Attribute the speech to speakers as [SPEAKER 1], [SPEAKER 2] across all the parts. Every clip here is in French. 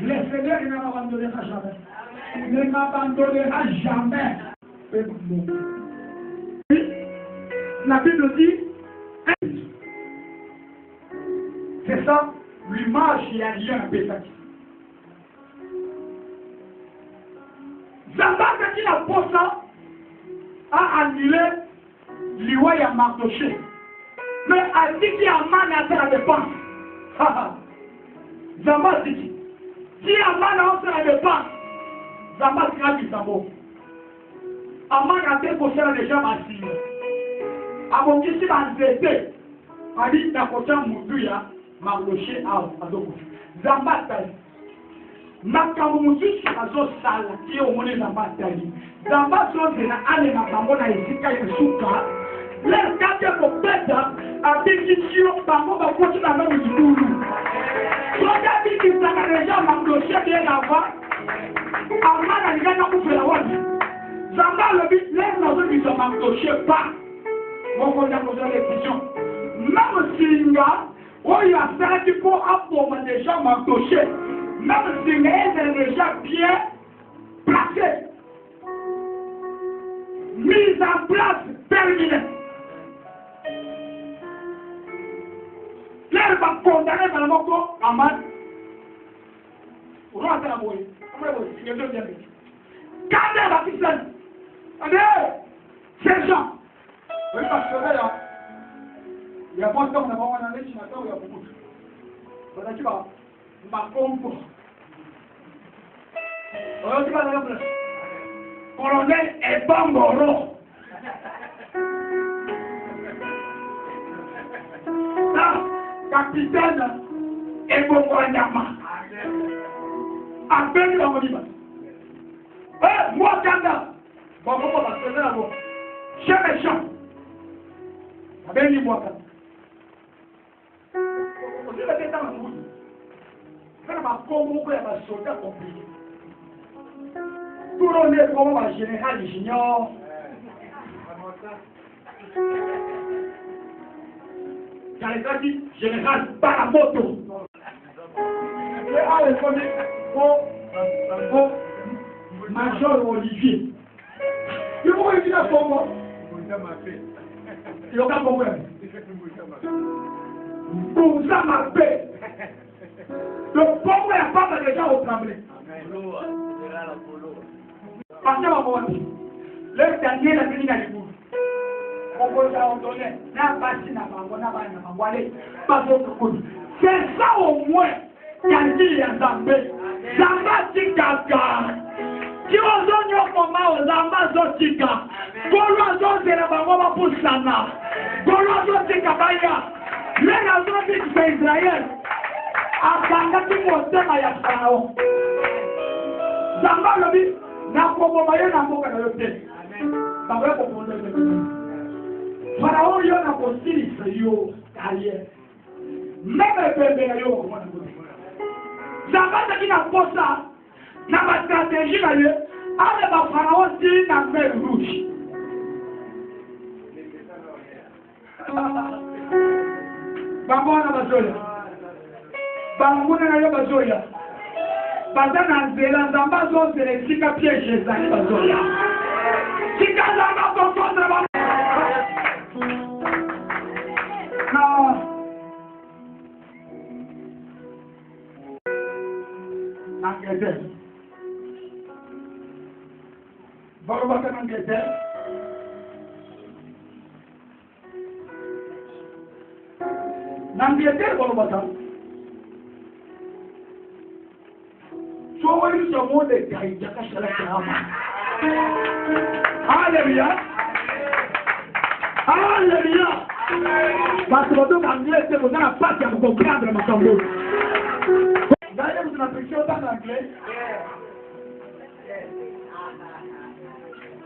[SPEAKER 1] Le Seigneur ne m'abandonnera jamais. Il ne m'abandonnera jamais. La Bible dit, c'est ça, l'image, il n'y a rien à péter. Zamba, quand il a posé ça, a annulé l'Iwa et Mardoché. Mais a dit qu'il y a un man à faire la dépense. Zamba dit, si un man a fait la dépense, Zamba sera du sabot. Un man a fait poser les gens assis. A mon fils va zéter. A dit, n'a pas de moudouya, Mardoché a adopté. Zamba t'a dit. Makambo mususu azosala ti omone Zamba tali Zamba sozela ale na bango na esika yesuka le kate kopeta abikisio bango bakoti na ngo mitulu soka bikisaka deja makloche bien avant amana ligana kufela wani Zamba lobi le nazo biso makloche pa moko na kozo les questions même singa oyo asalaki po aboma deja makloche. Même si les est déjà bien placé, mise en place, terminée. L'air va condamner par le mot Aman. On va faire la bouille. On va voir si les deux viennent. Quand elle va faire ça, ces gens, oui, parce que là, il y a pas de temps, on a pas un année, il y a beaucoup. Voilà, tu vas. Makombo. Colonel Ebangoro. Capitaine Ebongwanyama. Appelle la Moliba. Moi, Kanda. Bon, comment va se faire là-bas? Chez les gens. Appelle-moi Kanda. On dit que c'est dans le monde. Quand on va combattre, on va soldat compliqué. Tout le monde est comme un général junior. Car il a dit général Baramoto. Et Major Olivier. Il faut dire à Congo. Il y a un problème. Pour ça, ma paix. Le pauvre est pas déjà au tremblé. Parce que le dernier la venue dans les bouts. On peut s'ordonner. N'a pas si n'a pas pas c'est ça au moins qu'il dit à Zambé. Zamba Tikaka. Qui ose au moment où Zamba Zotika. Golo c'est la bango pour Sana. Golo Tikabaya. Les nations c'est Israël. Akangati motema ya Farao. Zamba lobi na kobomaye na mboka na yote. Baba ko kondo le. Farao yo na kosiri seyo carrière. Même bébé na yo ko na ko. Zamba takina posa na ba stratégie na ye, ale ba Farao ti na mer rouge. Baba na bazoya. Banguna na yo bazoya. Bazana nzela Zamba zo zele sika piège zali bazoya. Sika Zamba ko kontra ba. Na. Angete. Baba kana angete. Nangete baba. So what is your mode guy? Hallelujah. Hallelujah. Parce que votre anglais, c'est vous n'avez pas qu'à comprendre ma tombeau. D'ailleurs, vous n'appréciez pas l'anglais.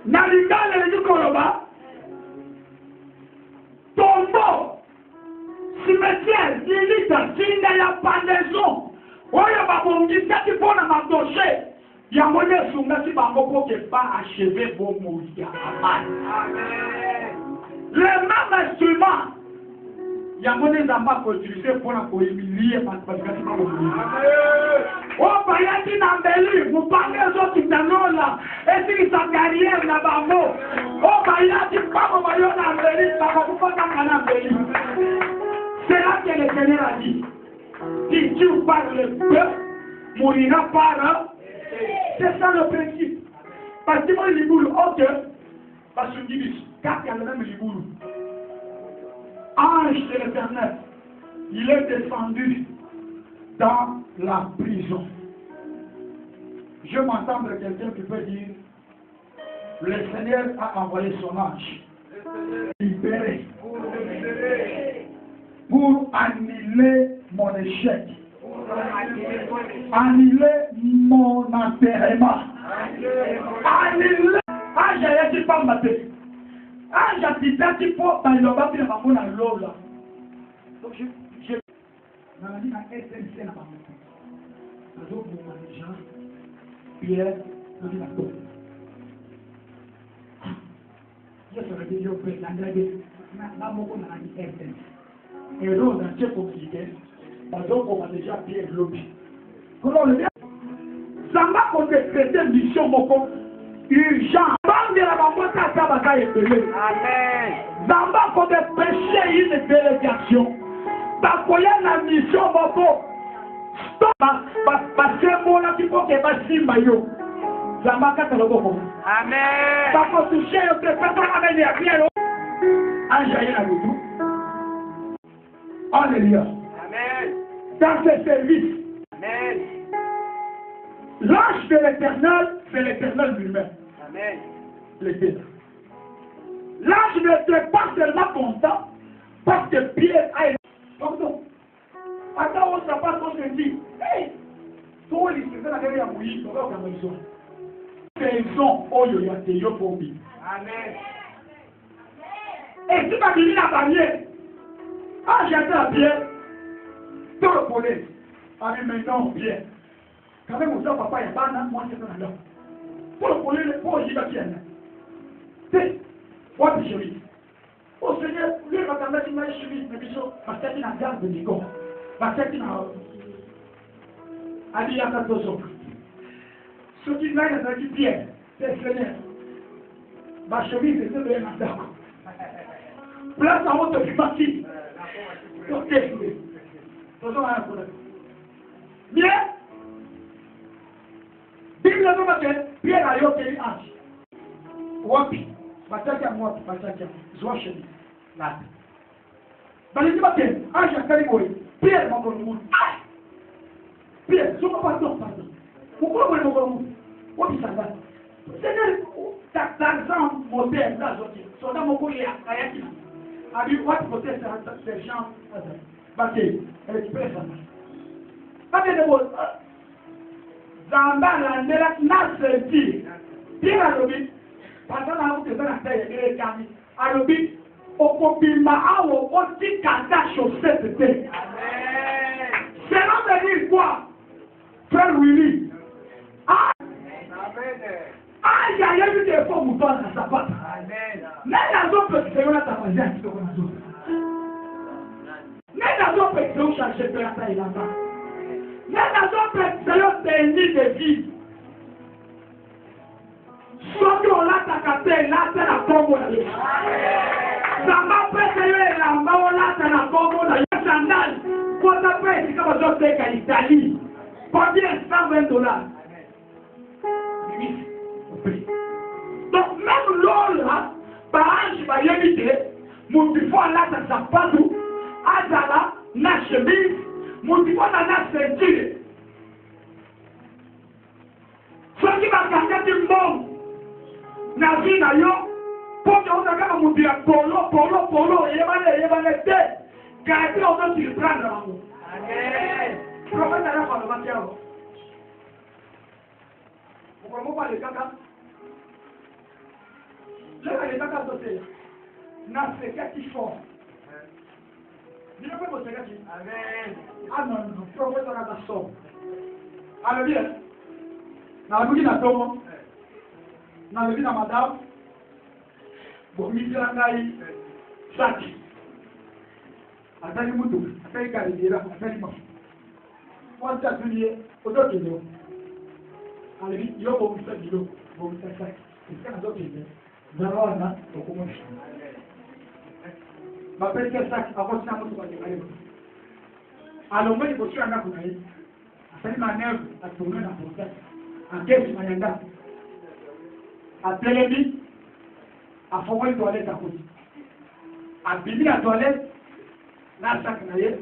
[SPEAKER 1] Nalinga le Koroba. Tombeau. Cimetière, Dilita, Sindaya Pandaison. Oya babongisa ti pona madoche ya mone sunga si bango po ke pas achever bon mouria amen. Le même instrument ya mone Zamba ko utiliser pour la ko humilier parce que c'est pas bon. Oh, par qui n'embellit, vous parlez aux autres qui t'annoncent là, et si sa carrière n'a pas mot, oh, bah, il a dit pas comment il a embelli, ça va vous faire qu'on a embelli. C'est là que le Seigneur a dit, si tu parles le peuple, mourira par. C'est ça le principe. Parce que moi, les boules, ok, parce que je dis, car il y a le même les boules. Ange de l'Éternel, il est descendu dans la prison. Je m'entends de quelqu'un qui peut dire, le Seigneur a envoyé son ange libéré pour annuler mon échec, annuler mon enterrement, annuler. Ange a dit pas maté. Ange a dit pas qu'il faut dans le bas de la maman à l'eau là. Donc je dans la vie dans SNC là bas. Les autres les gens Pierre le dit la peau. Je serais dit au père l'engrais na moko na la SNC. Et l'autre dans ce compliqué. Parce qu'on a déjà Pierre lobby. Comment le dire? Ça m'a côté traité mission moko urgent. Bande la maman ça va épelé. Amen. Zamba côté péché une délégation. Bakoya la mission moko. Stop. Parce bon là qu'il faut que basi mayo. Zamba kata lobo ko. Amen. Parce que toucher au personne amène rien. Anjaye na lutu. Alléluia. Amen. Dans ce service. Amen. L'ange de l'Éternel, c'est l'Éternel lui-même. Amen. L'Éternel. L'ange n'était pas seulement content parce que Pierre a été. Pardon. Attends, on ne sait pas ce qu'on se dit. Hey! Toi, il se fait la guerre à mouiller, on va faire une maison. Faisons, oh, il y a des gens pour lui. Amen. Et si tu as mis la barrière, ah, j'ai été à Pierre, tout le police. Ah, mais non, Pierre. Quand même, on papa, il y a pas moi, c'est un homme. Pour le police, pour y va Pierre. C'est, moi, je suis. Oh Seigneur, lui, va t'amener une maille chemise, mais biso, ma tête n'a garde de Nigon. Ma tête n'a. Ali a 14 ans. Ce qui n'a pas dit Pierre, c'est Seigneur. Ma chemise était de d'accord. Place en haut de Pimaki. Ok. Faisons un problème. Bien. Bible nous dit Pierre a eu un ange. Wapi. Bataki à moi, bataki à moi. Zoa chez lui. Là. Dans les dimanches, ange a fait quoi? Pierre m'a connu. Pierre, je ne peux pas pardon. Pourquoi vous m'avez connu? Wapi ça va? Seigneur, l'argent moderne, là, je dis. Son nom est collé à Ayaki. Abi, what proteste ces gens? Baki, elle est prête. Baki de vous. Zamba la nela na senti. Pierre a lobi. Pendant la route de la terre, il est calme. A lobi. Okobima awo oti kata chaussette. Amen. C'est l'homme de dire quoi? Frère Willy. Ah. Amen. Ah, il y a eu des fois moutons dans sa patte. Amen. Mais la zone peut se faire la tabagie à tout le monde. Mais la zone peut se chercher de la taille là-bas. Mais la zone peut se faire des nids de vie. Soit qu'on l'a tapé, là, c'est la combo. Ça m'a fait la main, là, c'est la combo. Le sandal, quand on a fait, c'est comme je sais qu'en Italie. Combien? $120. Donc, même l'eau là, par an, je vais éviter, mon tifo là, ça ne pas tout. Azala, na chemise, mon tifo là, na ceinture. Ce qui va garder du monde, na vie, na yo, pour que on a mon dire polo, et va l'été, garder on doit se prendre là. Amen. Prophète a la parole, Mathieu. Vous comprenez pas les caca? Je vais les caca dotés. N'a fait quelque chose. Je ne peux pas vous dire. Amen. Ah non, prophète a la parole. Alléluia. Na la na tomo. Na le na madame. Bon, mi dira ngai. Saki. Atani mutu, atani kalira, atani mo. Wanta tuliye, odoke do. alibi yo bo misa bilo bo misa sa ikana zote hizi zaraona okumusha mapeleke saki akosina mtu kwa karibu alomeni boshia ngapo na hii asali manevu atumwe na process angesi mayanga atelemi afongwe toilette akoti abili a toilette na saki na ye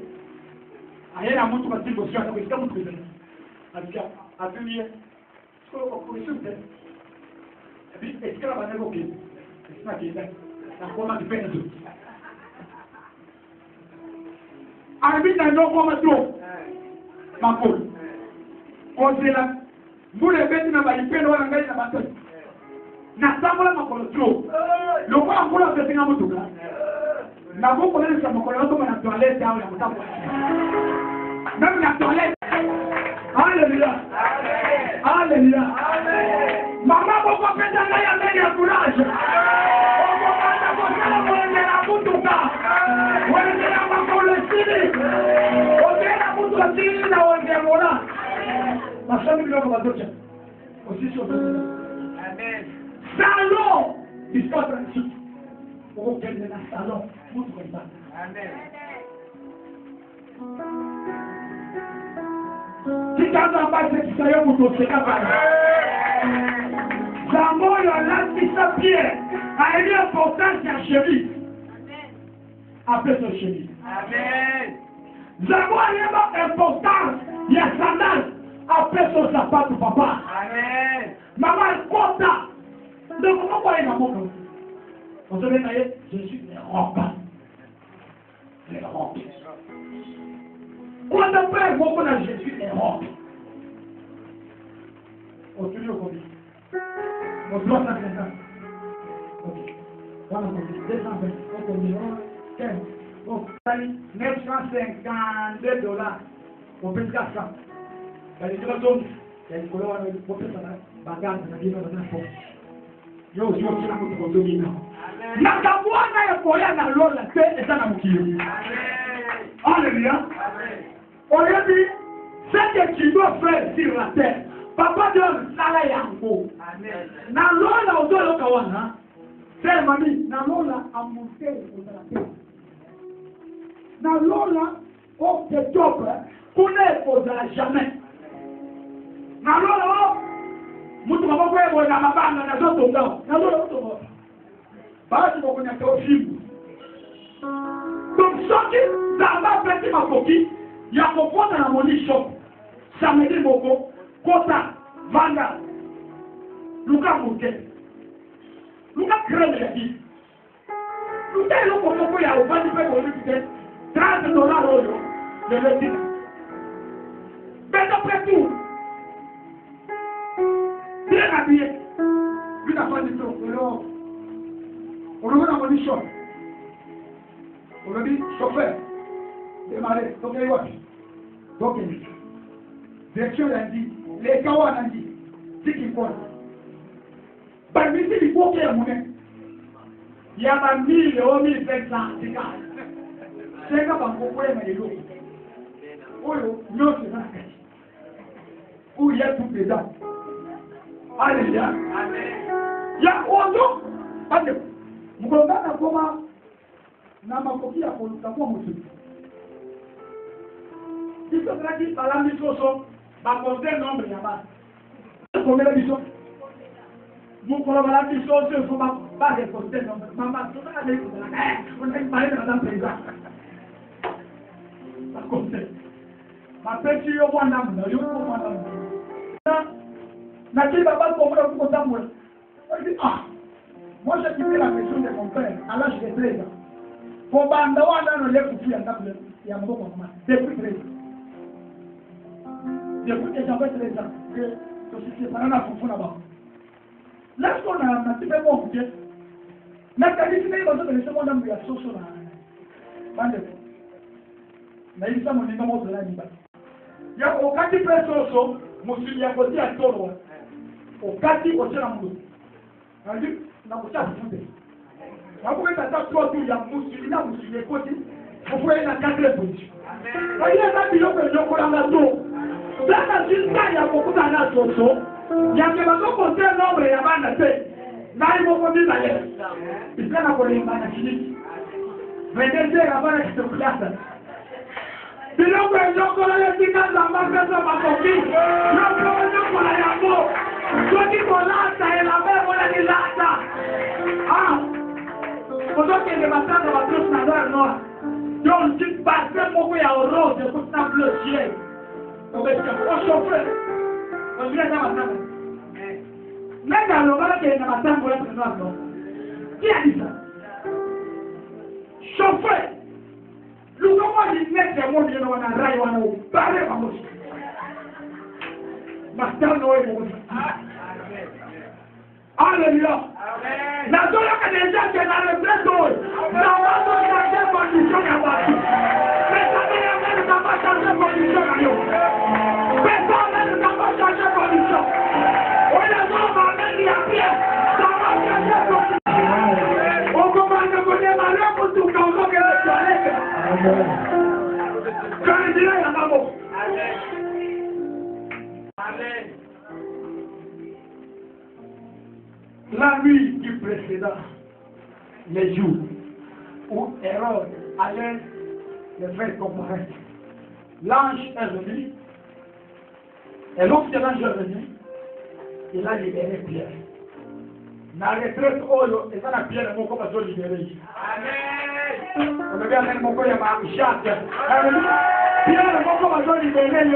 [SPEAKER 1] ayena mtu kwa tibo boshia ngapo kama mtu bezani asikia atulie siko kwa kushute abi esikala banego ke sina kile na koma dipende tu arbita ndo koma tu makolo kozela mbule beti na balipendo wala ngai na bato na sambola makolo tu lokwa mbula betinga mutuka na boko lele sa makolo to na toilette au ya mutapo même la toilette alléluia alléluia mama boko penda na ya mbele ya courage boko panda bokala mwende na mutuka mwende na makolo sini okela mutuka sini na wende mona masami biloko badocha aussi sur amen salon histoire pratique pour qu'elle ait un salon mutuka iba amen kitaza mbase kisayo mutoseka bana Zamoyo l'antisa Pierre a une importance à chérie. Après son chérie. Amen. Zamoyo a une importance il y a sandal après son sapato papa. Amen. Maman kota. Donc comment quoi il a mon vous savez d'ailleurs je suis les robes. Les robes. Quand on perd beaucoup de Jésus les robes. On se dit au combien. On doit faire ça. Ok. Voilà, on dit 220. On dit 15. Donc, 952 dollars. On peut faire ça. Il y a des gens il y a des colons qui ont fait ça. Bagage, ça dit dans un fond. Yo, je suis là pour te donner. Nakabwana ya koya na lola te etana mukio. Alléluia. On lui dit, ce que tu dois faire sur la terre. Papa Dieu sala yango. Amen. Na lola odolo kawana. C'est mami, na lola amonte odala. Na lola au te job, kune odala jamais. Na lola mutu maboko yebo na mabanga na zoto ngao. Na lola oto. Basi boko nya tofimu. Donc soki zamba peti makoki ya kokota na moni shop. Samedi boko kota vanda luka muke luka kreme ya bi luka ilo koko ya ubani pe ko lukite $30 oyo de letina mais après tout bien habillé lui n'a pas dit trop on a mon shop on a dit chauffeur démarrer donc il va donc direction lundi les kawa lundi c'est qui quoi parmi ces faut qu'il y a monnaie il y a pas 1000 ou 1500 c'est ça c'est pas pour quoi mais l'eau oh non c'est ça où il y a tout dedans alléluia amen il y a auto allez mugongana koma na makoki ya koluka kwa mutu Diso gradi palami soso ba compter nombre ya ba. Combien de biso? Vous collez la biso se faut pas de compter nombre. Maman tout ça avec la. On est pas dans le présent. Pas compter. Ma petit yo wana mna yo ko wana. Na ki baba comprendre ko tamwe. Moi j'ai quitté la maison de mon père à l'âge de 13 ans. Pour banda wana no le kufi andable ya mboko mama. Depuis 13 ans. Depuis que j'avais 13 ans, que je suis séparé à Foufou là-bas. Lorsqu'on a un petit peu mon budget, la qualité de l'homme de ce monde a sauté sur la bande. Mais il s'est mon numéro de la libre. Il y a aucun petit peu de sauce, mon fils y a côté à Toro. Aucun petit côté à Mou. On dit, on a côté à Foufou. On peut être toi tout, il y a Moussilina, Moussilina, côté. Vous pouvez être à 4 positions. Il y a un billet que je prends dans la tour. Dans la ville, il y a beaucoup d'années à Soso. Il y a des gens qui ont un nombre et il y a un peu. Là, ils vont dire d'ailleurs. Ils prennent la colline, la chimique. Mais déjà, il y a pas de place. Puis là, on a encore les gens dans la maison de ma copine. Là, on a encore la yamo. Ceux qui sont là, ça est la même, on a dit là, ça. Ah! Pendant qu'il y a des batailles dans la trousse nageur noire, donc tu passes beaucoup à rose, de tout ça bleu ciel. On va se chauffer. On vient dans la table. Même dans le mal qu'il y a dans la table, on va se noir, non? Qui a dit ça? Chauffer. Le comment il met des mots, il y a un rail, on a parlé à moi. Master Noé, mon Dieu. Alléluia. La zone a déjà été dans le blé. Nous avons changé de condition à bâtir. Personne n'a pas changé de condition à nous. Personne n'a pas changé de condition. On a dit à Pierre, ça va changer de condition. On commence à connaître malheur pour tout le monde qui est toilette. Quand il dit là, il n'y a pas bon. Amen. La nuit du précédent, les jours où Hérode allait le faire comparaître, l'ange est venu, et lorsque l'ange est venu, il a libéré Pierre. La retraite, et ça, la Pierre, mon corps va libérer. Amen. On a bien mon corps, il y a Jacques. Pierre, mon corps va libérer.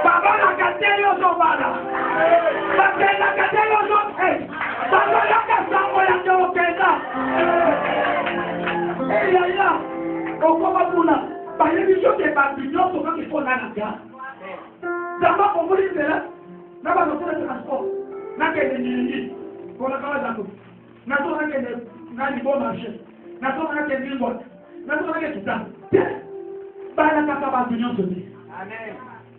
[SPEAKER 1] Baba la katelo so bana. Baba la katelo so Baba la kasamo ya tokeza. Ya. Okoma buna. Ba yebi so ke ba binyo so ke fo na nga. Zamba ko muri zela. Na ba no tele transport. Na ke ni. Ko la kala zangu. Na to na ke na ni bon marché. Na to na ke ni bon. Na to na ke tuta. Ba la kaka ba binyo so ni. Amen.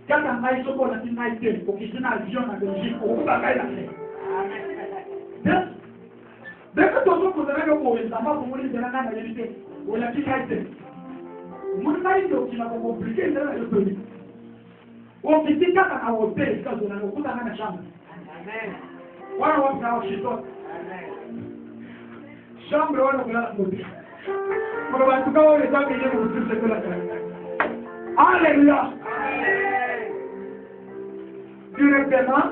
[SPEAKER 1] Quand on a eu ce qu'on a dit, pour qu'il y ait un avion en Belgique, on va faire la fête. Dès que tout le monde a eu un exemple, pour mourir de la réalité, on a dit qu'il y a été. Mon mari, qui m'a compliqué, il a eu le pays. On dit qu'il y a un hôtel, quand on a eu une chambre. Amen. Voilà, on va faire chez toi. Chambre, on va faire la hôtel. En tout cas, on est en train de vous dire ce que la Alléluia. Directement,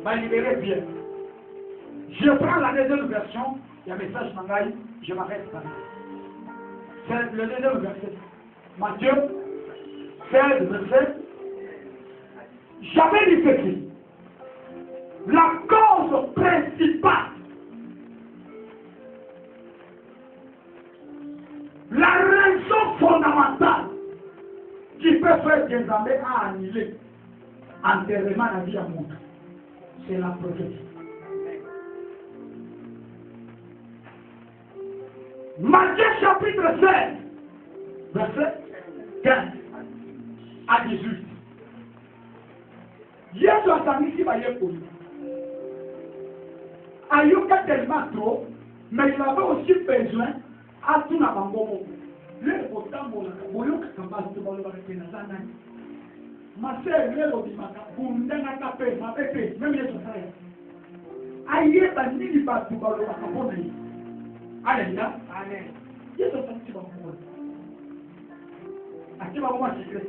[SPEAKER 1] va libérer Pierre. Je prends la deuxième version, il y a un message Mangaï, je m'arrête pas. C'est le deuxième verset. Matthieu 16, verset. J'avais dit ceci. La cause principale, la raison fondamentale qui peut faire des armées à annuler enterrement la vie à monde, c'est la prophétie. Matthieu chapitre 16, verset 15 à 18. Yesu a sami si ba yekoli. Ayoka tellement trop, mais il avait aussi besoin à tout na bangomo. Le potambo la boyoka kamba to ba le ba kena sana. Ma sœur, le obimaka, bundana kape, ma pepe, même les sosailles. Aïe, bandi di batu ba le ba kapone. Alléluia. Amen. Yesu a sami si ba ngombo. Akiba ngombo secret.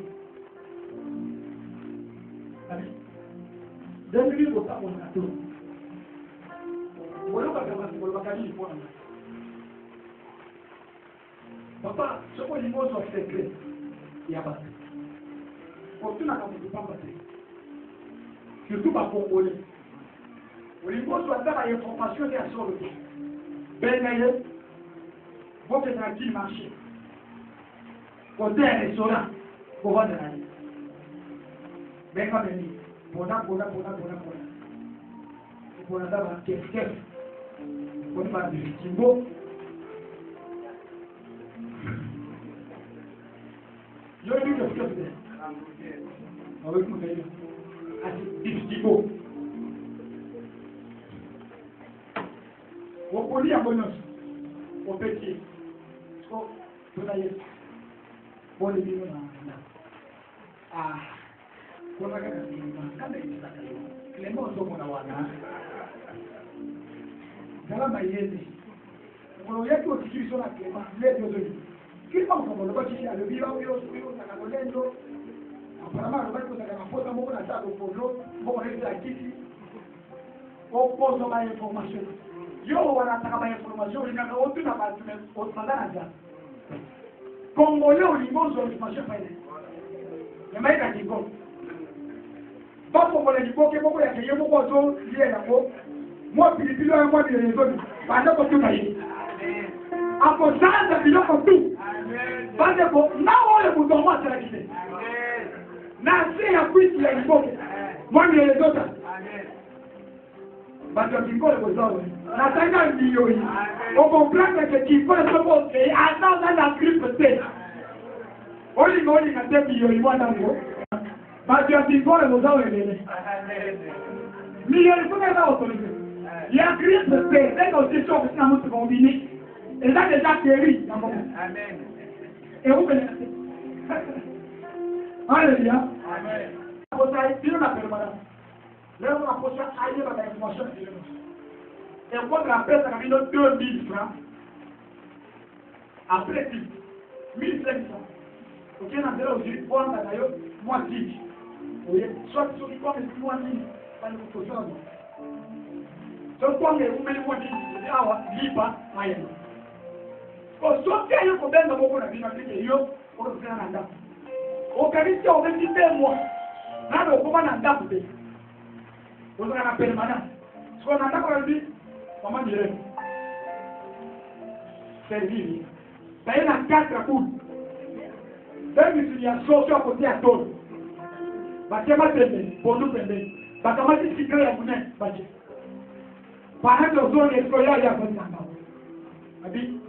[SPEAKER 1] Amen. Demi ko ta mon kato. Wolo ba kama ko ba kali ko na. Papa, ce qu'on dit moi sur secret. Il y a pas. Surtout na kamu kupamba te. Surtout ba Congolais. Olingo soit dans la information des sur le Benaye. Votre tranquille marché. Côté restaurant, pour vendre la vie. Ben comme ni. Bona. Pour la dame kef. Pour pas du timbo. Yo lui le kef. Avec mon pays. Assez timbo. Au poli à bonus. Au petit. Oh, tout d'ailleurs. Bon les là. Ah. Kuna kama ikitaka leo ndio mwana wana kama yeye kwa yetu ukijui sana kema leo ndio kila mtu mmoja chini alibira huyo na kabolendo apana mara bado kuna mafuta mbona nataka kufollow mbona hizo akiti opozo ma information yo wanataka ma information inaka watu na watu otandana Congolais ulimwengu wa information pale yamaika kiko bapo mole liboke boko ya keye boko zo lié na ko mo pilipili ya mo ni rezo banda ko tu mai apo sasa biloko tu bande ko na wale mutomo atara kite na si ya kwiti ya liboke mo ni rezo ta bando kikole ko zo na tanga ndio hii o comprendre que kikole sopo ke ana na grippe te oli na te bio imwana ngo Basi atikole mozao elele. Milioni kuna za autorisé. Il y a Christ de paix. Dès qu'on s'est chaud, c'est un mot combiné. Et là déjà guéri. Amen. Et vous connaissez. Alléluia. Amen. Vous avez bien la permanence. Là on a posé ailleurs dans l'information. Et quand la paix ça a mis 2000 francs. Après 1500. Ok, on a déjà aujourd'hui pour un d'ailleurs moi 10. Oui, soit sur les pommes et moi 10. Pas le coup de ça. Sur pommes et vous mettez moi 10. Ah ouais, lipa, moyen. Au sortir, il faut bien d'abord la vie de Dieu pour le faire en date. Au Caliste, on va dire moi. Là, on va en date. Vous avez un permanent. Ce qu'on a d'accord dit, comment dire? C'est vie. Ça y est, dans 4 coups. Même s'il y a sorcier à côté à toi, parce que ma tête, pour nous prendre, parce que ma tête est très abonnée, parce que par exemple, on est scolaire, il y a pas de temps. Abi,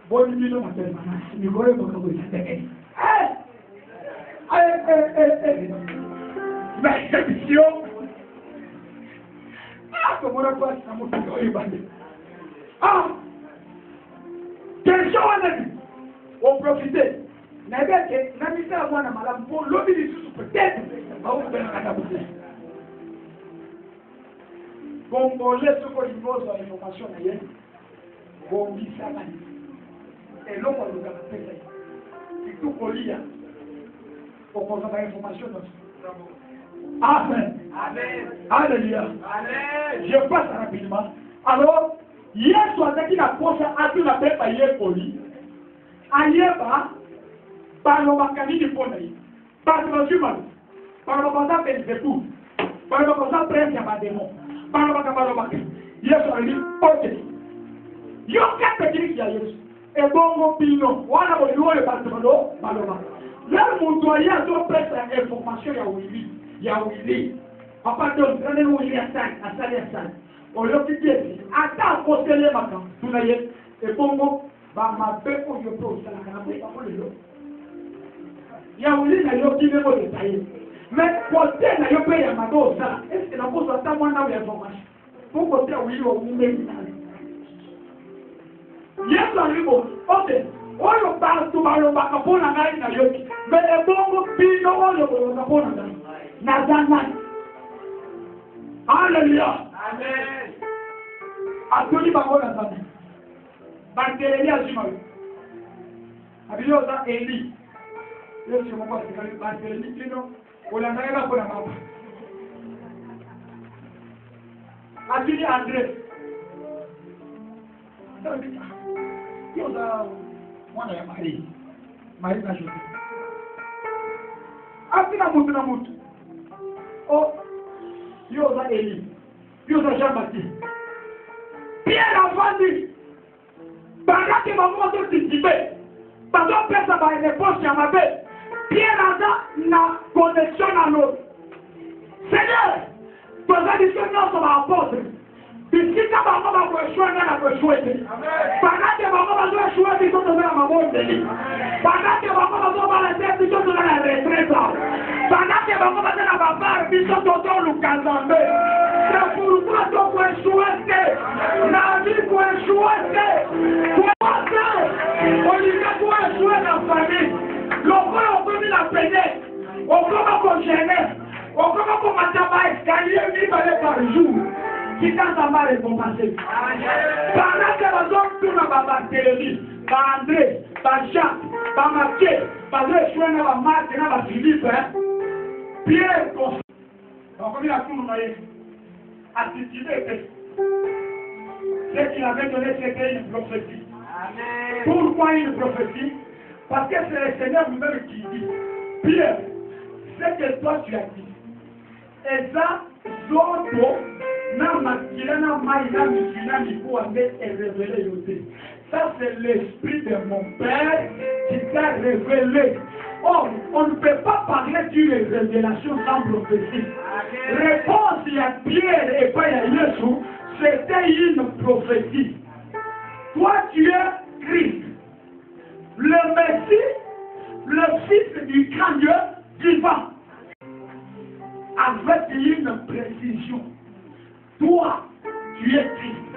[SPEAKER 1] bon, il dit non, ma tête, il me connaît pas comment il s'appelle. Mais c'est mission. Ah, comment on a quoi, ça m'a fait ah, quel chose on a vu? On profitait. Nabeke, namisa mwana malamu pour lobi di susu peut-être au ben katabuti. Congolais soko libozo ya information na yeye. Bombi sana. Eloko luka pesa. Kitu kolia. Pour qu'on ait information dans Amen. Amen. Alléluia. Amen. Je passe rapidement. Alors, hier soir, qui n'a pas à tout la paix par hier poli. Ailleurs, par le macani du poli. Par le humain. Par le bazar Belzebou. Par le bazar Prince Yabadémon. Par le macani. Hier soir, il dit, ok. Yo, quatre petits qui a eu. Et bon, pino. Voilà, on lui le Bartolo, Maloma. Là, mon doyen a tout prêt à l'information, il y a Willy. Papa, donc, prenez-nous Willy à 5, à 5, à 5. On lui a dit, attends, on se lève maintenant. Tout là, et bon, bah, ma belle, on lui a posé la canapé, pas pour le lot. Il y a Willy, il y a qui veut me détailler. Mais, côté, il y a payé à ma dose, ça. Est-ce que la pose à moi dans l'information? Pour côté, Willy, on vous met. Yes, ok. Oyo bantu balobaka mpona ngai na yoki me ebongo bino oyo bolobaka mpona ngai naza nani. Alleluya. Amen. Atuli bango na nzambe banteleli azima yo abili oza eli yesu moko asikali banteleli kino olandaka mpona mapa atuli andre yoza mwana ya Marie na Jose. Asina mutu na mutu. Oh, yoza Eli, yoza Jean-Baptiste. Pierre avandi. Barake bango to titibe. Bazo pesa ba réponse ya mabe. Pierre aza na connexion na l'autre. Seigneur, toza disonno sur apôtre. Bisika bango ba kueshwanga na kueshwete. Banake bango ba kueshwete biso na mabonde. Banake bango ba zo ba la tête biso na la retraite. Banake bango ba na babar biso to lukazambe. C'est pour toi to kueshwete. Na vie kueshwete. Kueshwete. Olika kueshwete na famille. Lokolo okomi na pene. Okoma ko gêner. Comme on escalier, vivre par jour. Qui quand ça va récompenser. Pendant que les hommes tournent à ma télé, par André, par Jacques, par Mathieu, par le choix de la Marc, de la Philippe, Pierre, donc on a tout le monde attitude. Ce qu'il avait donné, c'était une prophétie. Pourquoi une prophétie? Parce que c'est le Seigneur lui-même qui dit, Pierre, c'est que toi tu as dit. Et ça, Zoto, ça c'est l'esprit de mon Père qui t'a révélé. Or, on ne peut pas parler d'une révélation sans prophétie. Réponse à Pierre et pas à Jésus, c'était une prophétie. Toi tu es Christ, le Messie, le Fils du grand Dieu vivant. Avec une précision. Toi, tu es Christ.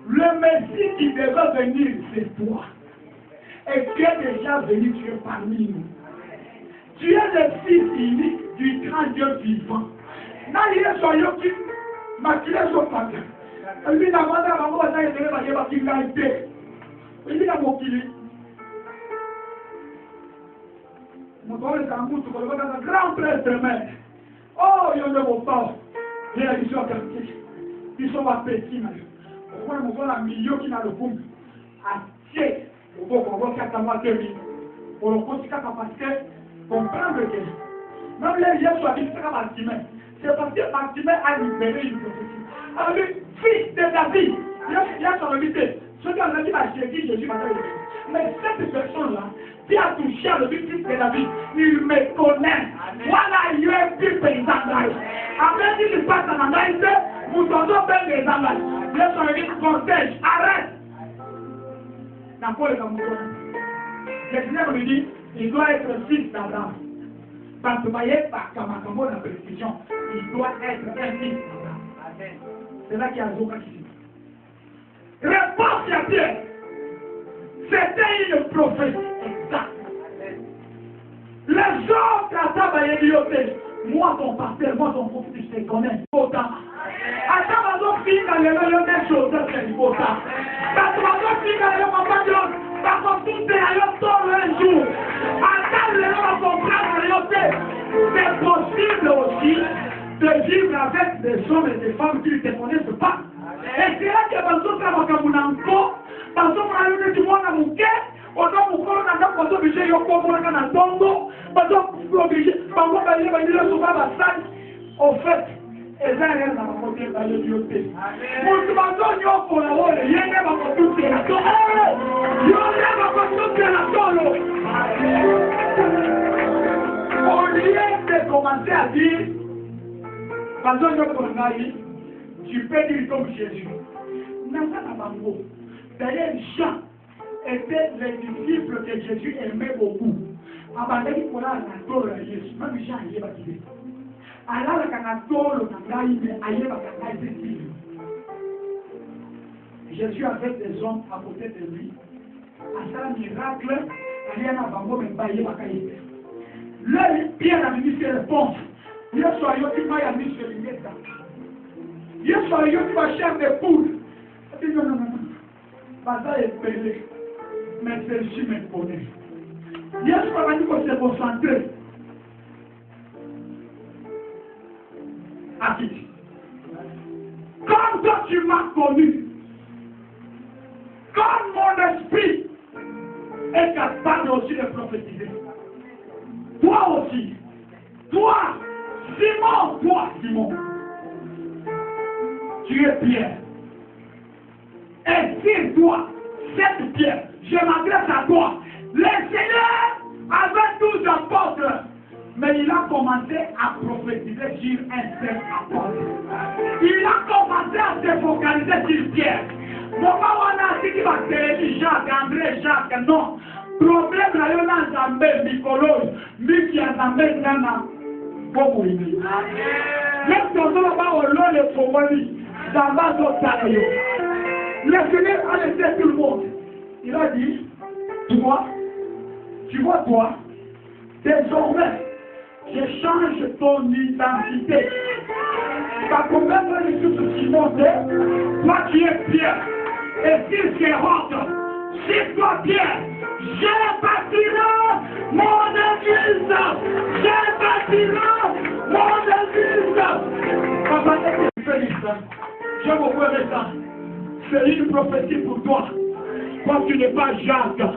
[SPEAKER 1] Le Messie qui devait venir, c'est toi. Et tu es déjà venu, tu es parmi nous. Tu es le Fils unique du grand Dieu vivant. Il est soyeux qui m'a tiré son papier. Lui, la bande à maman, ça il est là, il est là, mon kili. Mon toit est en mousse, on va un grand prêtre de mer. Oh, il y a un bon temps. Il y a une histoire quartier. Ils sont à petit. On voit un milieu qui n'a le boum. À pied. On voit qu'il y a 2000. On le compte parce que comprendre que même les gens sont habitués à Bartimée. C'est parce que Bartimée a libéré une prophétie. Alors, lui, fils de David, il a son invité. Ceux qui ont dit Jésus m'a donné. Mais cette personne-là, qui a touché à le fils de David, il me connaît. Voilà, il est plus paysan. Après, il passe en Andaïs, vous entendez bien les Andaïs. Il est sur le cortège, arrête. Dans quoi le Cameroun? Le Seigneur lui dit, il doit être fils d'Abraham. Quand vous voyez par Kamakambo la précision, il doit être un fils d'Abraham. C'est là qu'il y a Zoka qui dit. Réponse à Pierre. C'était une prophétie exacte. Les autres à Tabayeyoté, moi ton pasteur, moi ton prophète, je te connais. Autant. À Tabayeyoté, dans les mêmes choses, c'est important. À Tabayeyoté, dans les mêmes parce que tout est à l'autre un jour. À les gens comprendre c'est possible aussi de vivre avec des hommes et des femmes qui ne te connaissent pas. Et c'est là que Banzo Travakamunanko, Banzo Malayone du monde à Mouké, Odo Moukolo n'a pas obligé Yoko Moulaka na Tongo, Banzo obligé, Bango Baye Baye Soba Bassad, au fait, et ça rien dans la côté de l'Éthiopie. Pour Banzo Yoko la Wole, Yéné Bakotou Terato, Yéné Bakotou Terato. Au lieu de commencer à dire, Banzo Yoko Naï, tu peux dire comme Jésus. D'ailleurs, Jean était le disciple que Jésus aimait beaucoup. Avant qu'il pour la Torah, Jésus, même Jean y est baptisé. Alors, la Torah, Jésus avait des hommes à côté de lui. À ça, miracle, il y a un bango, mais pas y est. Là, Pierre a mis ses réponses. Il y a soit yo qui m'a mis sur les méta. Il y a soit yo qui va chercher des poules. Il dit non, non, non, non. Basa est pelé. Mais celle-ci me connaît. Il y a soit qui va se concentrer. À qui? Comme toi tu m'as connu, comme mon esprit est capable aussi de prophétiser. Toi aussi. Toi, Simon, tu es Pierre. Et sur toi, cette pierre, je m'adresse à toi. Le Seigneur avait 12 apôtres, mais il a commencé à prophétiser sur un seul apôtre. Il a commencé à se focaliser sur Pierre. Mon papa, on a dit qu'il va téléviser Jacques, André, Jacques, non. Problème là, il y a un Zambé, Nicolas, lui qui a Zambé, Nana. Même si on va au long de Fomoni, ça va d'autres. Le Seigneur a laissé tout le monde. Il a dit, toi, tu vois toi, désormais, Je change ton identité. Parce que même les choses qui montent, toi qui es Pierre, et s'il se rentre, c'est toi Pierre, je bâtirai mon église, je bâtirai mon église. Papa, je vous ferai ça. C'est une prophétie pour toi. Toi, tu n'es pas Jacques.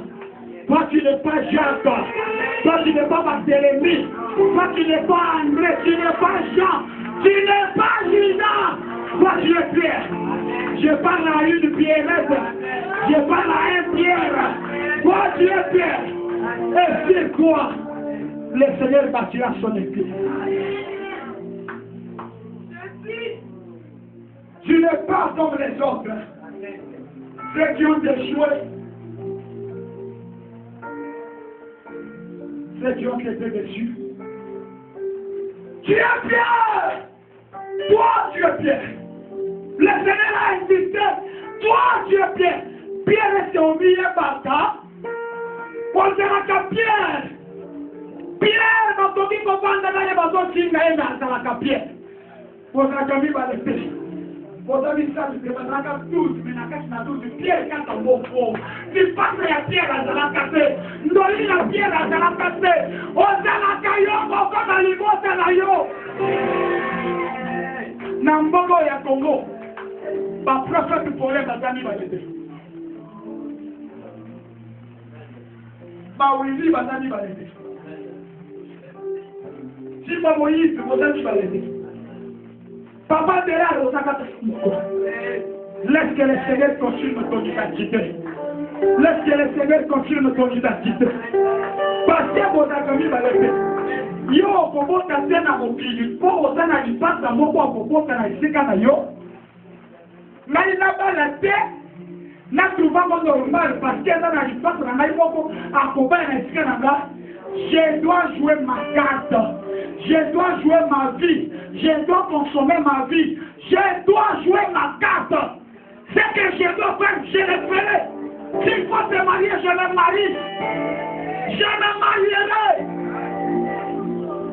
[SPEAKER 1] Toi, tu n'es pas Jacques. Toi, tu n'es pas Barthélemy. Toi, tu n'es pas André. Tu n'es pas Jean. Tu n'es pas Judas. Toi, tu es Pierre. Je parle à une Pierrette. Je parle à un Pierre. Toi, tu es Pierre. Et c'est quoi? Le Seigneur bâtira son église. Tu n'es pas comme les autres. Ceux qui ont échoué. Ceux qui ont été déçus. Tu es Pierre. Toi, tu es Pierre. Le Seigneur a insisté. Toi, tu es Pierre. Pierre est au milieu bâtard. On dira que Pierre. Pierre, dans ton vie, on va dans les bateaux qui n'aiment pas la Pierre. On va dans les bateaux. On va dire ça, tu vas dans la douce, mais dans la douce, Pierre, quand on va au fond. Tu passes la pierre à la cassée. Nous la pierre à la cassée. On va la caillou, on va dans les mots à la yo. Nambogo ya Congo. Ba prophète pour les bazami balete. Ba Wili bazami balete. Si pas Moïse, bazami balete. Papa de là, on laisse que le Seigneur continue ton identité. Laisse que le Seigneur continue ton identité. Parce que vous avez balete. Yo okobota tena mokili po ozana lipasa moko akobota na esika na yo ngai nabala te natrouva ngo normal parce que eza na lipasa na ngai moko akobala na esika na nga. Je dois jouer ma carte, je dois jouer ma vie, je dois consommer ma vie, je dois jouer ma carte. Ce que je dois faire, je le ferai. S'il faut se marier, je me marie. Je me marierai.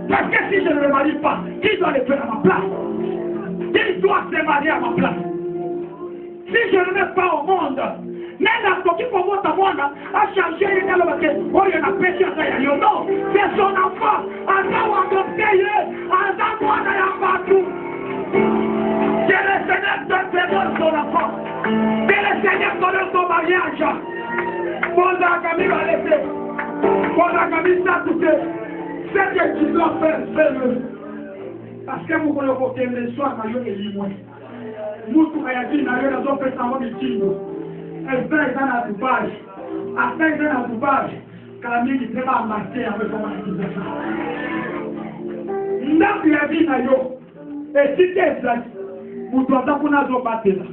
[SPEAKER 1] Parce que si je ne me marie pas, qui doit le faire à ma place? Qui doit se marier à ma place? Si je ne vais pas au monde, même à qui pour votre monde a changé les gars, oh, il y a péché à ça, non, c'est son enfant, à ça ou à adopter, à ça ou à partout. Que le Seigneur te donne son enfant, que le Seigneur te donne ton mariage. Pour la camille va laisser, pour la camille ça tout est. Ce que tu dois faire, fais-le. Parce que vous voulez que le soir, je vais le moins. Nous, nous avons dit, nous avons fait ça, nous avons dit, elle fait dans la Dubaï. Après, dans la Dubaï, Camille, il peut pas marcher avec son accusation. Nous avons dit, et si tu es là, vous devez vous battre là.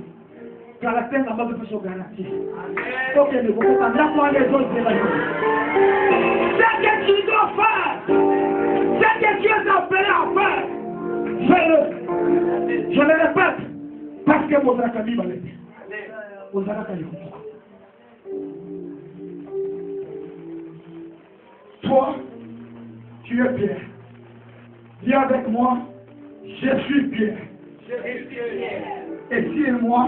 [SPEAKER 1] Car la terre n'a pas de se garantir. Ok, ne vous pas d'accord les autres de la vie. Ce que tu dois faire, ce que tu es appelé à faire, fais-le. Je le répète, parce que vous avez mis balai. Vous avez mis. Toi, tu es Pierre. Dis avec moi, je suis Pierre. Et si moi,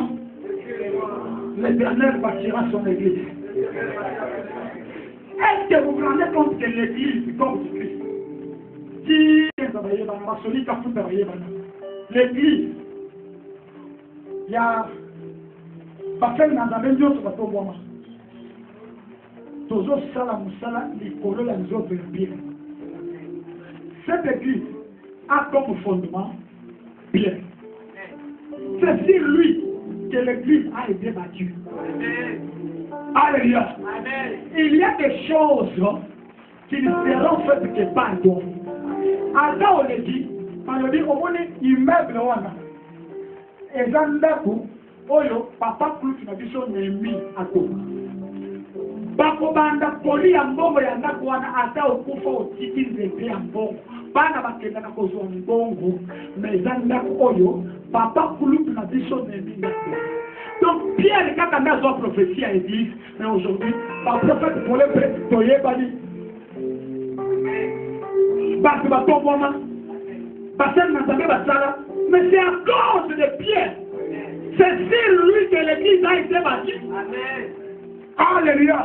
[SPEAKER 1] l'Éternel bâtira son église. Est-ce que vous vous rendez compte que l'église du corps du Christ, l'église, il y a pas dans la même chose que moi. Toujours sala musala, les colons, les autres bien. Cette église a comme fondement bien. C'est sur lui que l'église a été battue. Alléluia. Il y a des choses qui ne seront faites que par toi. Alors on le dit, on dit, on est immeuble. Et dans le papa plus na biso nemi ako. Bakobanda poli ya mbongo ya ndako wana ata okufa otiki nzete ya mbongo. Bana bakenda na kozwa mbongo, mais eza ndako oyo papa kulutu na biso nemi ndako. Donc Pierre quand on a une prophétie à l'église, mais aujourd'hui, par prophète pour les prêtres, toyé bali. bato batoboma basali na Nzambe basala, mais c'est à cause de Pierre. C'est sur lui que l'église a été bâtie. Alléluia.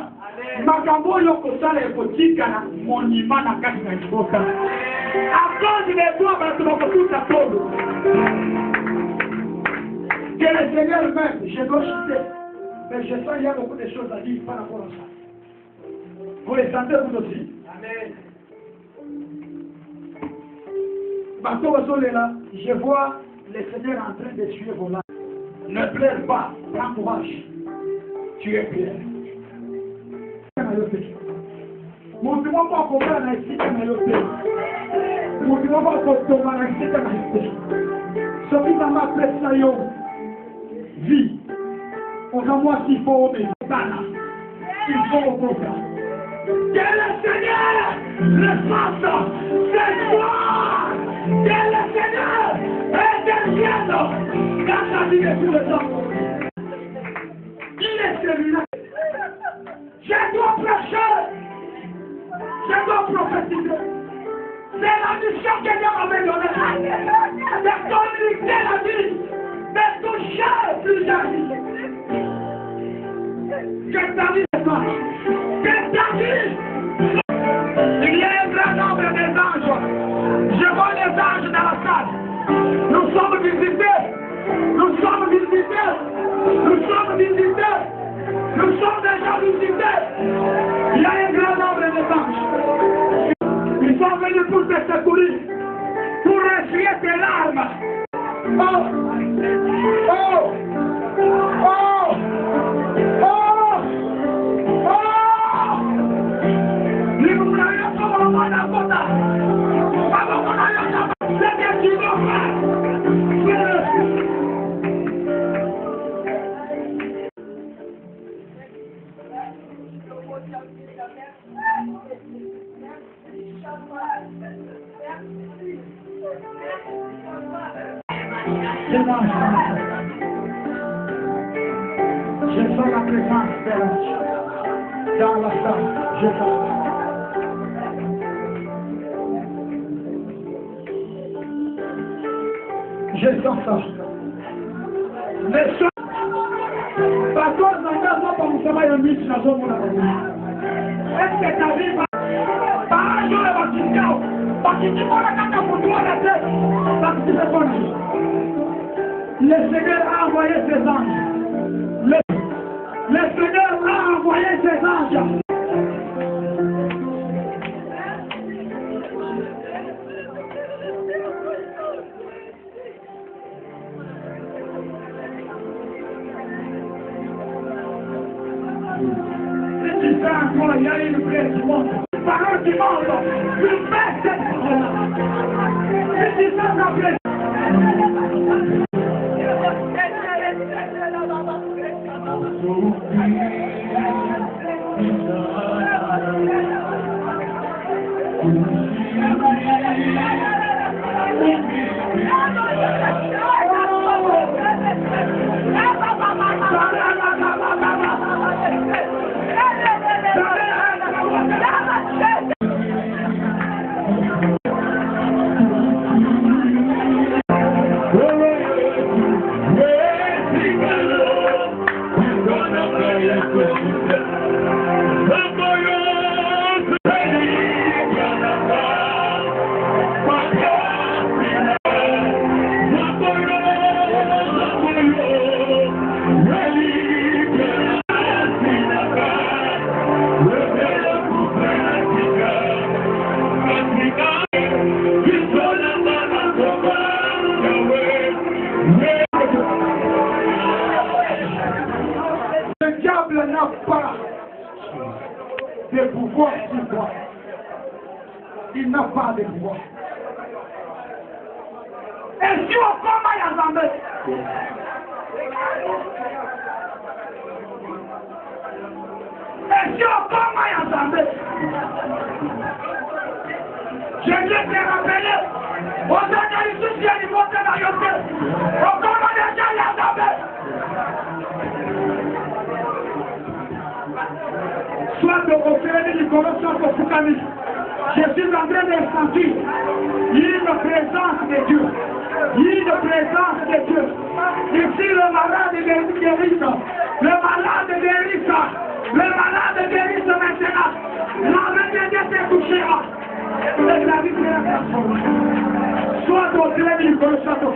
[SPEAKER 1] Makambo yokosala ekotikala monument na kati na libota. À cause de toi, bato bakokuta tolo. Que le Seigneur même, je dois chuter. Mais je sens qu'il y a beaucoup de choses à dire par rapport à ça. Vous les sentez vous aussi? Amen. Je vois le Seigneur en train de tuer vos larmes. Ne pleure pas, prends courage. Tu es Pierre. Montez-moi pas comment on a ici comme un montez-moi pas comment on a ici comme un celui dans ma presse, vie. On a moi s'il faut, mais il faut au contraire. Que le Seigneur le fasse, c'est toi. Que le Seigneur intervienne dans ta vie de tout le temps. Il est celui-là. Je dois prêcher. Je dois prophétiser. C'est la mission que Dieu m'avait donnée. De communiquer la vie. De toucher plusieurs vies. Que ta vie se passe. Que ta vie. Il y a un grand nombre des anges. Je vois les anges dans la salle. Nous sommes visités. Nous sommes visités. Nous sommes visités. Nous sommes déjà visités. Il y a un grand nombre de anges. Ils sont venus pour te secourir, pour essuyer tes larmes. Oh! Oh! Oh! Oh! Oh! Liberayo ko mga nakota. Baba ko na yun na lagyan mo pa. Je sens la présence de l'ange dans la salle. Je sens. Je sens ça. Mais ça, par contre, on va y mettre la zone. Est-ce que ta vie va? Par un jour, elle va quitter. Parce que tu vas la caca pour toi la tête. Parce que tu fais ton vie. Le Seigneur a envoyé ses anges. Le Seigneur a envoyé ses anges. Si tu fais encore, il y a une prière du monde. Parole du monde. Tu fais cette parole-là. Si tu fais ta prière. Il n'a pas de pouvoir. Et si on combat à Zambé, et si on combat à Zambé, je viens te rappeler, aux analystes qui ont monté dans le pays, on combat déjà à Zambé. Soit de refaire du commerce pour Fukami. Je suis en train de sentir une présence de Dieu. Une présence de Dieu. Ici, le malade guérisse. Le malade guérisse. Le malade guérisse maintenant. La main de Dieu te touchera. Et la vie sera transformée. Soit au très du corps, soit au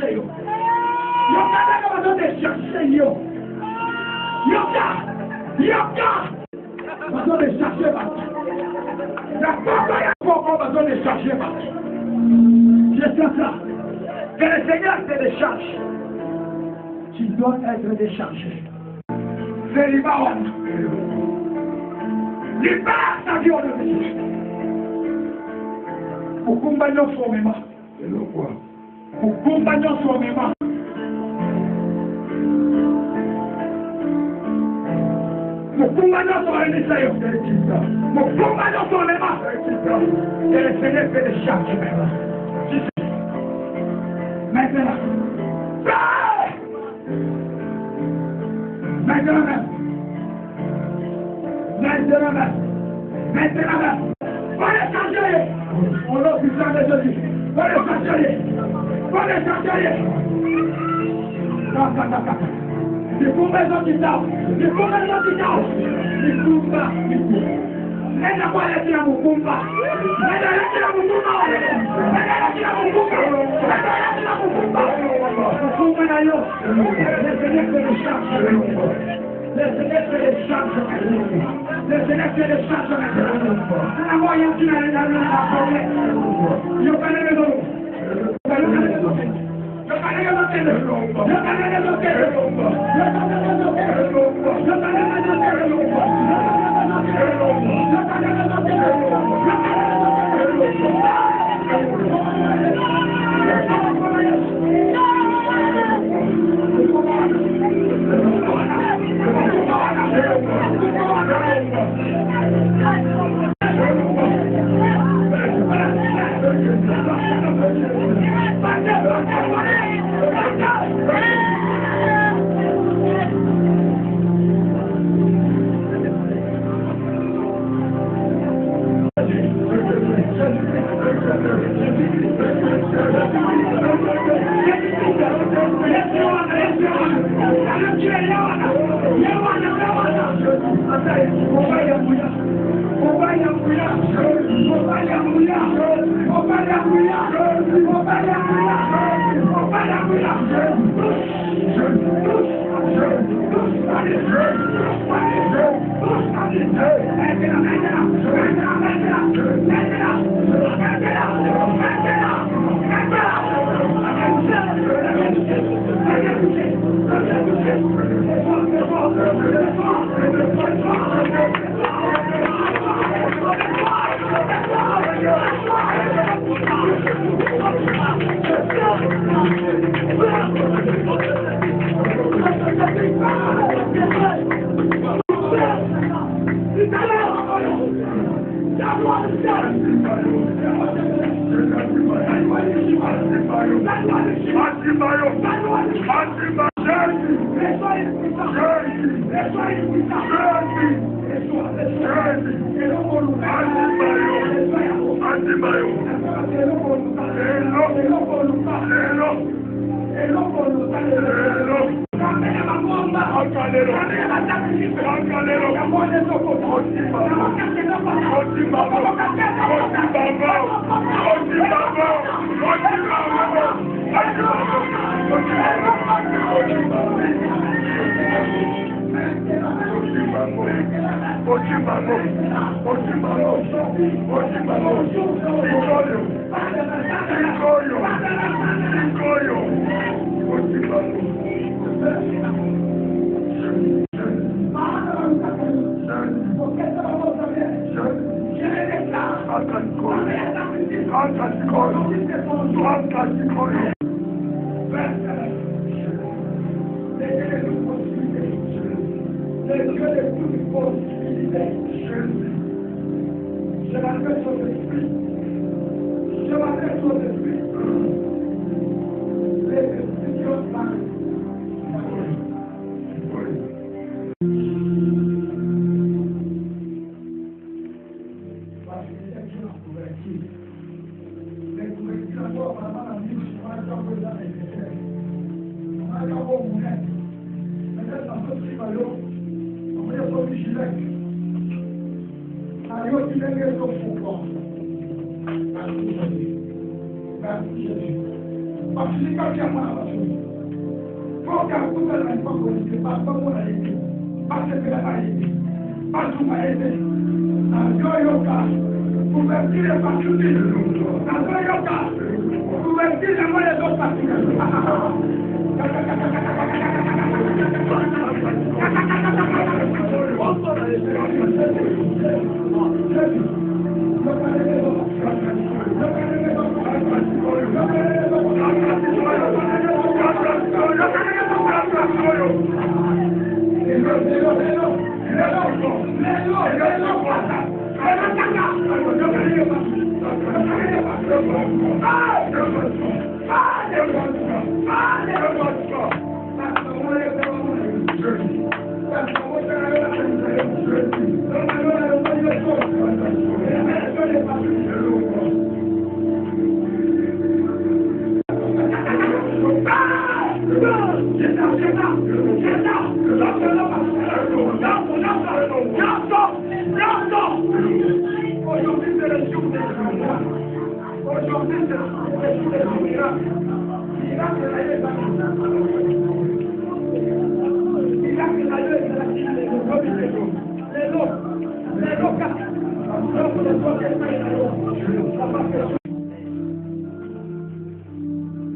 [SPEAKER 1] chercher. Yoka besoin de chercher. Yoka besoin de chercher. La papa a besoin de chercher. Je sais ça. Que le Seigneur te décharge. Tu dois être déchargé. C'est libère. Libère ta vie au début. Pour compagnon sur mes mains. Pour compagnon sur mes mains. Pour compagnon sur les messieurs. Pour compagnon sur mes mains. Et le Seigneur fait des charges mes mains. Maintenant. Maintenant même. Va les changer. On l'a puissant de Jésus. Va les changer. Il faut maison qui tape. Il court pas. Elle n'a pas laissé la moukoumba.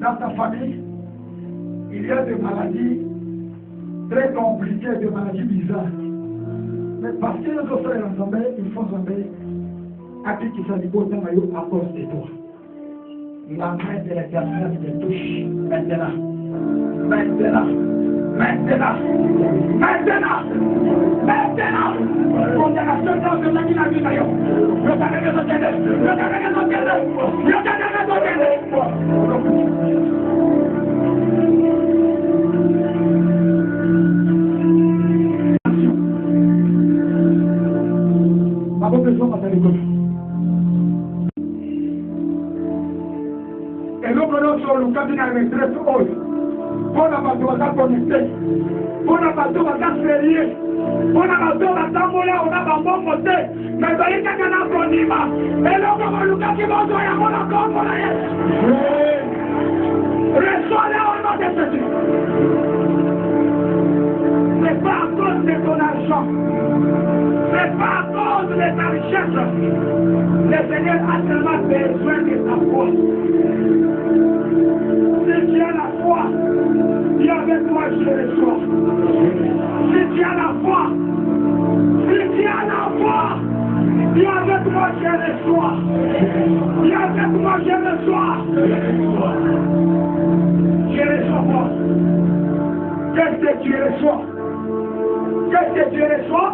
[SPEAKER 1] Dans ta famille, il y a des maladies très compliquées, des maladies bizarres. Mais parce que nous sommes ensemble, il faut ensemble appliquer ça du beau temps à cause de toi. La main de l'Éternel te touche maintenant. Maintenant. Maintenant. Maintenant. Maintenant. Condamnation dans ce qui n'a vu d'ailleurs. Le carré de ce qu'elle est. Le carré de ce qu'elle est. Le carré de ce qu'elle est. Ma bonne personne va t'aller comme et l'homme sur le cabinet avec très haut. Pour la bateau va connecter. Pour la bateau va férié. Pour la bateau va s'envoler, on a un bon côté. Mais il y a quelqu'un qui a et l'homme va le cas qui va jouer à mon accord. Reçois-le au nom de Jésus. C'est pas à cause de ton argent. C'est pas à cause de ta richesse. Le Seigneur a tellement besoin de ta foi. Si tu as la foi, viens avec moi, je reçois. Si tu as la foi, viens avec moi, je reçois. Viens avec moi, je reçois. Je reçois quoi? Qu'est-ce que tu reçois? Qu'est-ce que tu reçois?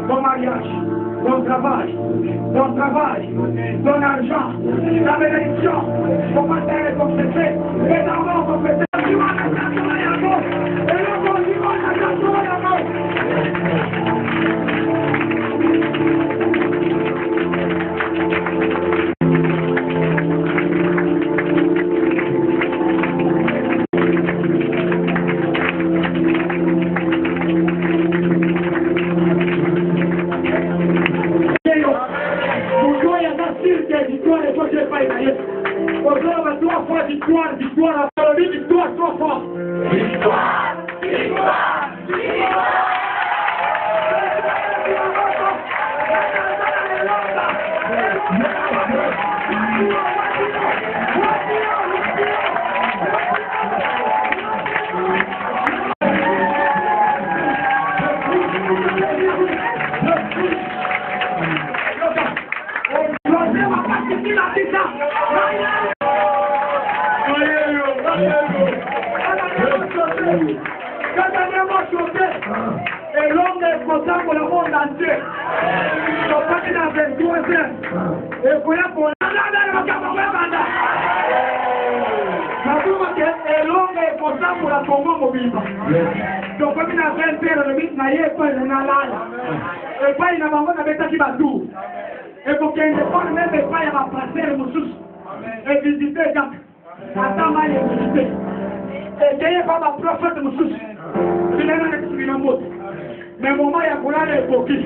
[SPEAKER 1] Ton mariage, ton travail, ton argent, ta bénédiction, ton matin et ton péché, et d'abord ton péché, tu vas la faire sur la gauche, et le bon tu vas la faire sur la gauche. Victoire, victoire, victoire, trop fort. Victoire, victoire, victoire. Et l'homme est content pour le monde entier. Il faut pas qu'il a 23 heures. Et pour pour et l'homme est content pour la Congo mobile. Donc comme il a 20 heures, le mythe n'a pas de nalala. Et pas il n'a pas de bêta qui va tout. Et pour qu'il ne pas même pas il va passer le moussous. Et visiter Jacques. Attends, mal visiter. Et qu'il n'y ait pas ma prophète moussous. Mais moment il y a pour aller époquer.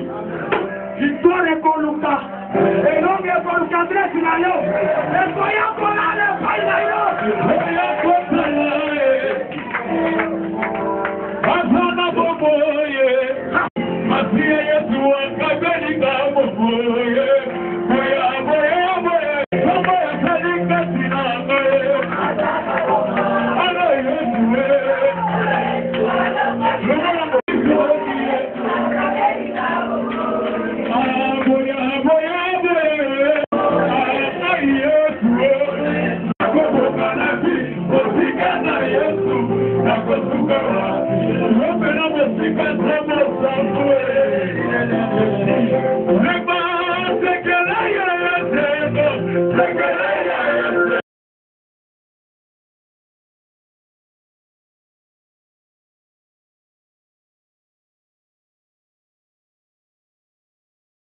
[SPEAKER 1] Victoire est pour Lucas. Et l'homme est pour Lucas, très finalement. Et soyons pour aller, pas
[SPEAKER 2] Lekele